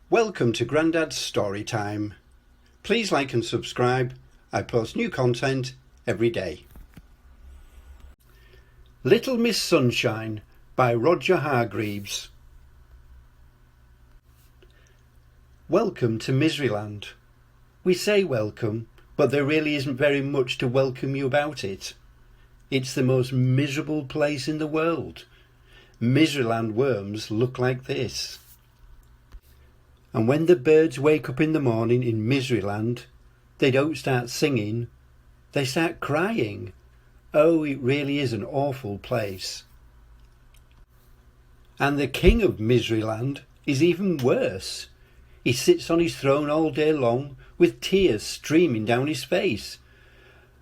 Welcome to Grandad's Story Time. Please like and subscribe. I post new content every day. Little Miss Sunshine by Roger Hargreaves. Welcome to Miseryland. We say welcome, but there really isn't very much to welcome you about it. It's the most miserable place in the world. Miseryland worms look like this. And when the birds wake up in the morning in Miseryland, they don't start singing, they start crying. Oh, it really is an awful place. And the king of Miseryland is even worse. He sits on his throne all day long with tears streaming down his face.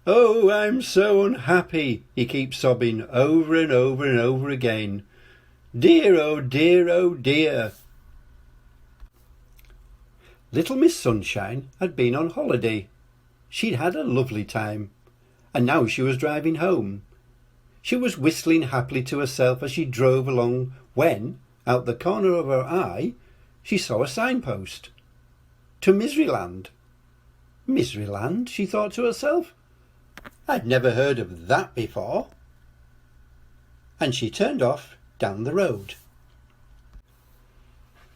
Oh, I'm so unhappy, he keeps sobbing over and over and over again. Dear, oh dear, oh dear. Little Miss Sunshine had been on holiday. She'd had a lovely time, and now she was driving home. She was whistling happily to herself as she drove along when, out the corner of her eye, she saw a signpost. To Miseryland. Miseryland, she thought to herself. I'd never heard of that before. And she turned off down the road.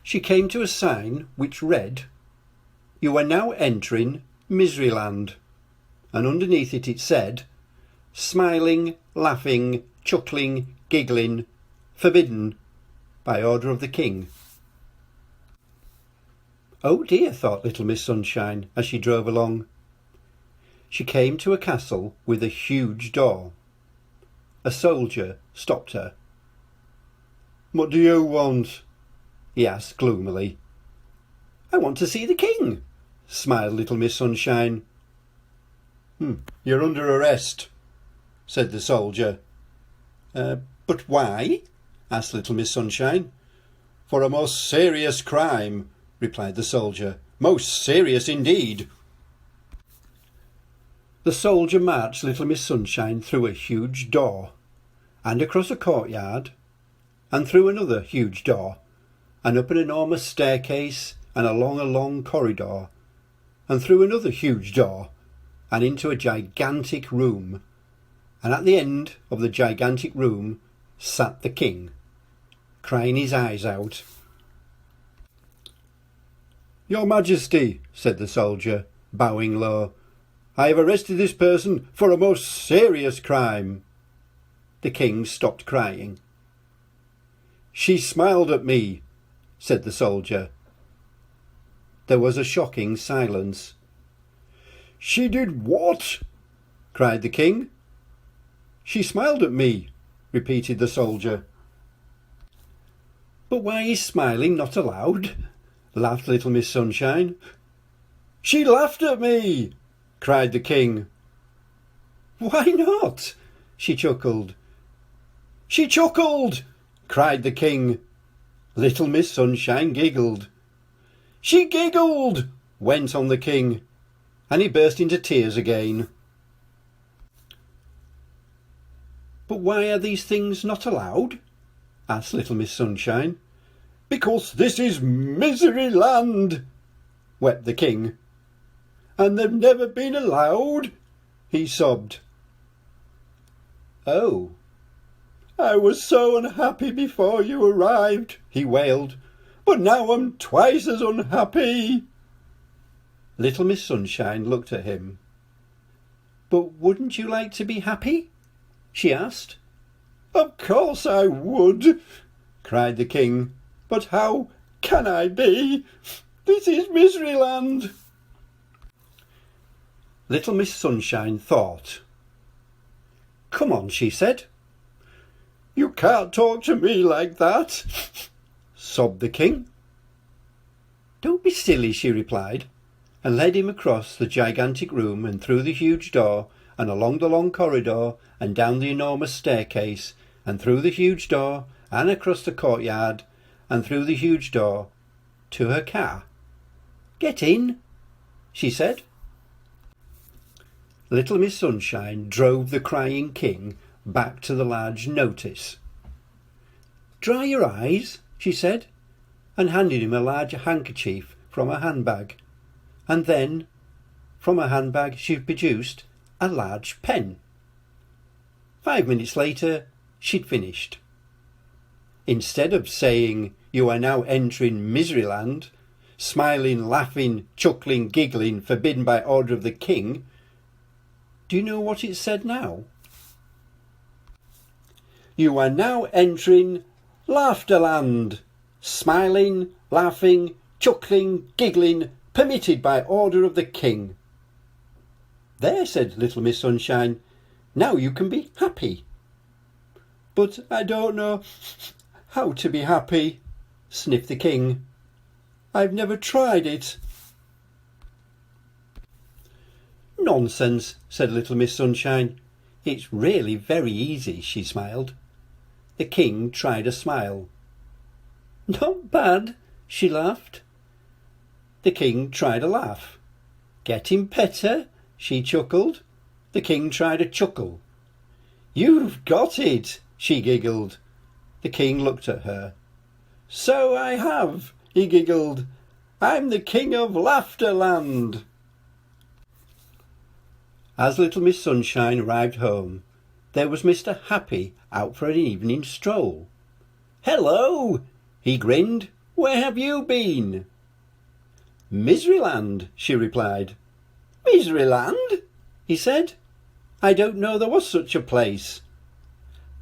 She came to a sign which read, "You are now entering Miseryland," and underneath it said, "Smiling, laughing, chuckling, giggling, forbidden, by order of the king." Oh dear, thought Little Miss Sunshine as she drove along. She came to a castle with a huge door. A soldier stopped her. "What do you want?" he asked gloomily. "I want to see the king," smiled Little Miss Sunshine. "You're under arrest," said the soldier. But why?" asked Little Miss Sunshine. "For a most serious crime," replied the soldier. "Most serious indeed." The soldier marched Little Miss Sunshine through a huge door, and across a courtyard, and through another huge door, and up an enormous staircase, and along a long corridor, and through another huge door, and into a gigantic room. And at the end of the gigantic room sat the king, crying his eyes out. "Your Majesty," said the soldier, bowing low, "I have arrested this person for a most serious crime." The king stopped crying. "She smiled at me," said the soldier. There was a shocking silence. "She did what?" cried the king. "She smiled at me," repeated the soldier. "But why is smiling not allowed?" laughed Little Miss Sunshine. "She laughed at me," cried the king. "Why not?" she chuckled. "She chuckled," cried the king. Little Miss Sunshine giggled. "She giggled," went on the king, and he burst into tears again. "But why are these things not allowed?" asked Little Miss Sunshine. "Because this is Miseryland," wept the king. "And they've never been allowed," he sobbed. "Oh." "I was so unhappy before you arrived," he wailed, "but now I'm twice as unhappy." Little Miss Sunshine looked at him. "But wouldn't you like to be happy?" she asked. "Of course I would," cried the king, "but how can I be? This is Miseryland." Little Miss Sunshine thought. "Come on," she said. "You can't talk to me like that," sobbed the king. "Don't be silly," she replied, and led him across the gigantic room and through the huge door and along the long corridor and down the enormous staircase and through the huge door and across the courtyard and through the huge door to her car. "Get in," she said. Little Miss Sunshine drove the crying king back to the large notice. "Dry your eyes," she said, and handed him a large handkerchief from her handbag. And then, from her handbag, she produced a large pen. 5 minutes later, she'd finished. Instead of saying, "You are now entering Miseryland," smiling, laughing, chuckling, giggling, forbidden by order of the king, do you know what it said now? "You are now entering Laughterland, smiling, laughing, chuckling, giggling, permitted by order of the king." "There," said Little Miss Sunshine, "now you can be happy." "But I don't know how to be happy," sniffed the king. "I've never tried it." "Nonsense," said Little Miss Sunshine. "It's really very easy," she smiled. The king tried a smile. "Not bad," she laughed. The king tried a laugh. "Getting better," she chuckled. The king tried a chuckle. "You've got it," she giggled. The king looked at her. "So I have," he giggled. "I'm the king of Laughterland." As Little Miss Sunshine arrived home, there was Mr. Happy out for an evening stroll. "Hello," he grinned. "Where have you been?" "Miseryland," she replied. "Miseryland?" he said. "I don't know there was such a place."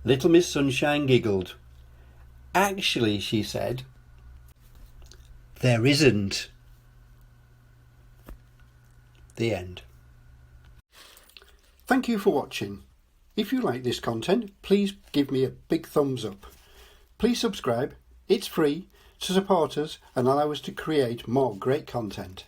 Little Miss Sunshine giggled. "Actually," she said, "there isn't." The end. Thank you for watching. If you like this content, please give me a big thumbs up. Please subscribe, it's free, to support us and allow us to create more great content.